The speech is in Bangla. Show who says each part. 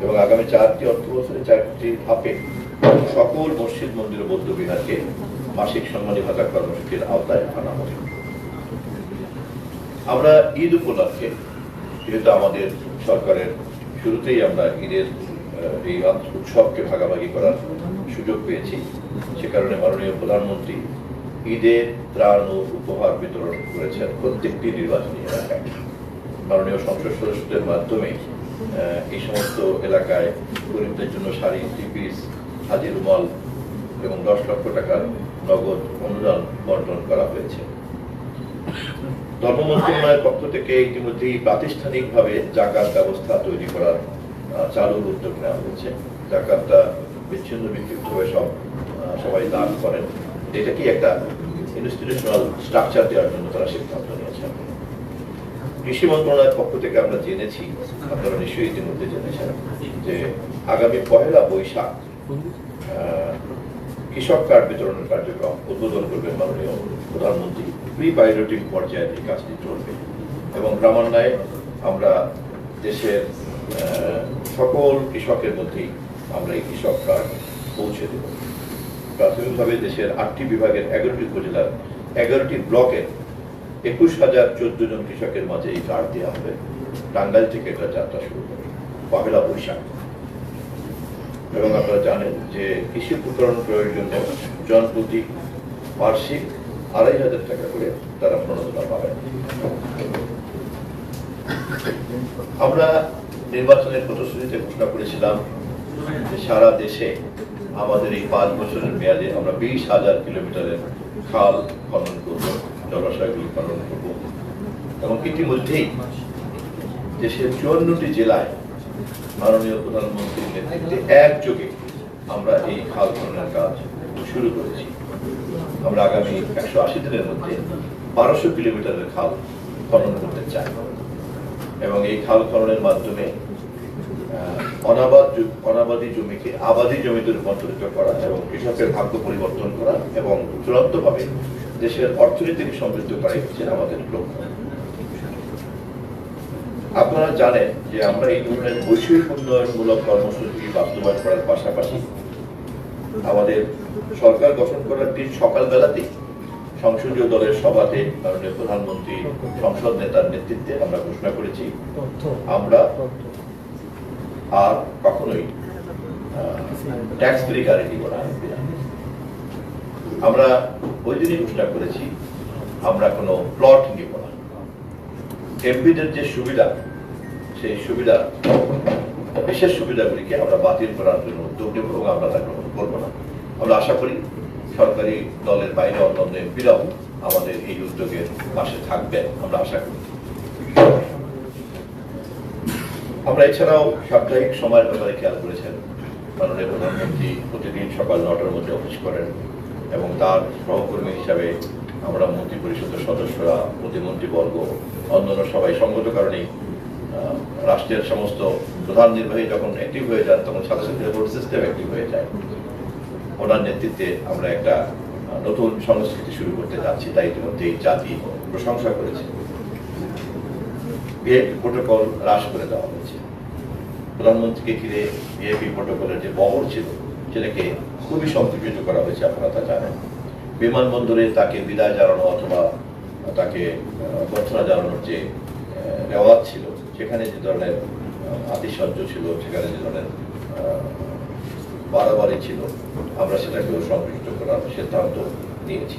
Speaker 1: এবং আগামী 4টি অর্থবছরে 4টি ধাপে সকল মসজিদ মন্দির ও বৌদ্ধ বিহারকে মাসিক সম্মানী ভাতা কর্মসূচির আওতায় আনা হবে। আমরা ঈদ উপলক্ষে, যেহেতু আমাদের সরকারের শুরুতেই আমরা ঈদের এই উৎসবকে ভাগাভাগি করার সুযোগ পেয়েছি, সে কারণে মাননীয় প্রধানমন্ত্রী ঈদের ত্রাণ ও উপহার বিতরণ করেছেন প্রত্যেকটি নির্বাচনী এলাকায়। মাননীয় সংসদ সদস্যদের মাধ্যমে এই সমস্ত এলাকায় গরিবদের জন্য শাড়ি, 3 পিস, হাজি রুমাল এবং 10 লক্ষ টাকার নগদ অনুদান বন্টন করা হয়েছে। ধর্ম মন্ত্রণালয়ের পক্ষ থেকে ইতিমধ্যেই প্রাতিষ্ঠানিকভাবে জাকাত ব্যবস্থা তৈরি করার চালুর উদ্যোগ নেওয়া হয়েছে। জাকাতটা বিচ্ছিন্ন বিক্ষিপ্তভাবে সবাই দান করেন, এটাকে একটা ইনস্টিটিউশনাল স্ট্রাকচার দেওয়ার জন্য তারা সিদ্ধান্ত নিয়েছেন। কৃষি মন্ত্রণালয়ের পক্ষ থেকে আমরা জেনেছি, আপনারা নিশ্চয়ই ইতিমধ্যে জেনেছেন, যে আগামী 1 বৈশাখ কৃষক কার্ড বিতরণের কার্যক্রম উদ্বোধন করবেন মাননীয় প্রধানমন্ত্রী। প্রি পাইলটিং পর্যায়ে এই কাজটি চলবে এবং ক্রমান্বয়ে আমরা দেশের সকল কৃষকের মধ্যেই আমরা এই কৃষক কার্ড পৌঁছে দেব। প্রাথমিকভাবে দেশের 8টি বিভাগের 11টি উপজেলার 11টি ব্লকের 21,014 জন কৃষকের মাঝে এই কার্ড দেওয়া হবে। টাঙ্গাইল থেকে এটা যাত্রা শুরু হবে 1 বৈশাখ। এবং আপনারা জানেন যে কৃষি উপকরণ ক্রয়ের জন্য জনপ্রতি বার্ষিক 2,500 টাকা করে তারা প্রণোদনা পাবেন। আমরা নির্বাচনের প্রতিশ্রুতিতে ঘোষণা করেছিলাম যে সারা দেশে আমাদের এই 5 বছরের মেয়াদে আমরা 20,000 কিলোমিটারের খাল খনন করব, জলাশয়গুলি খনন করব এবং ইতিমধ্যেই দেশের 54টি জেলায় মাননীয় প্রধানমন্ত্রীর নেতৃত্বে একযোগে আমরা এই খাল খননের কাজ শুরু করেছি। আমরা আগামী 180 দিনের মধ্যে 1200 কিলোমিটারের খাল খনন করতে চাই এবং এই খাল খননের মাধ্যমে অনাবাদী জমিকে আবাদী জমিতে রূপান্তরিত করা এবং কৃষকের ভাগ্য পরিবর্তন করা এবং চূড়ান্তভাবে দেশের অর্থনীতিকে সমৃদ্ধ করাই হচ্ছে আমাদের লক্ষ্য। আপনারা জানেন যে আমরা এই ধরনের বৈষয়িক উন্নয়নমূলক কর্মসূচি বাস্তবায়ন করার পাশাপাশি আমাদের সরকার গঠন করার দিন সকালবেলাতেই সংসদীয় দলের সভাতে মাননীয় প্রধানমন্ত্রী সংসদ নেতার নেতৃত্বে আমরা ঘোষণা করেছি আমরা আর কখনোই ট্যাক্স ফ্রি গাড়ি দিব না। আমরা ওই দিনই ঘোষণা করেছি আমরা কোনো প্লট নিব না। এমপিদের যে সুবিধা, সেই সুবিধা বিশেষ সুবিধাগুলিকে আমরা বাতিল করার জন্য উদ্যোগ নেব এবং আমরা তা গ্রহণ করবো না। আমরা আশা করি সরকারি দলের বাইরে অন্যান্য এমপিরাও আমাদের এই উদ্যোগের পাশে থাকবেন, আমরা আশা করি। আমরা এছাড়াও সাপ্তাহিক সময়ের ব্যাপারে খেয়াল করেছেন, মাননীয় প্রধানমন্ত্রী প্রতিদিন সকাল 9টার মধ্যে অফিস করেন এবং তার সহকর্মী হিসাবে আমরা মন্ত্রী পরিষদের সদস্যরা, প্রতিমন্ত্রীবর্গ, অন্যান্য সবাই সঙ্গত কারণেই রাষ্ট্রের সমস্ত প্রধান নির্বাহী যখন অ্যাক্টিভ হয়ে যান তখন সাথে সাথে বোর্ড সিস্টেম অ্যাক্টিভ হয়ে যায়। ওনার নেতৃত্বে আমরা একটা নতুন সংস্কৃতি শুরু করতে যাচ্ছি, তাই ইতিমধ্যে জাতি প্রশংসা করেছে। ভিআইপি প্রোটোকল হ্রাস করে দেওয়া হয়েছে। প্রধানমন্ত্রীকে ঘিরে ভিআইপি প্রোটোকলের যে বহর ছিল সেটাকে খুবই সংকুচিত করা হয়েছে, আপনারা তা জানেন। বিমানবন্দরে তাকে বিদায় জানানো অথবা তাকে বর্ষনা জানানোর যে রেওয়াজ ছিল, সেখানে যে ধরনের আতিশয্য ছিল, সেখানে যে ধরনের বাড়াবাড়ি ছিল, আমরা সেটাকেও সংকুচিত করার সিদ্ধান্ত নিয়েছি।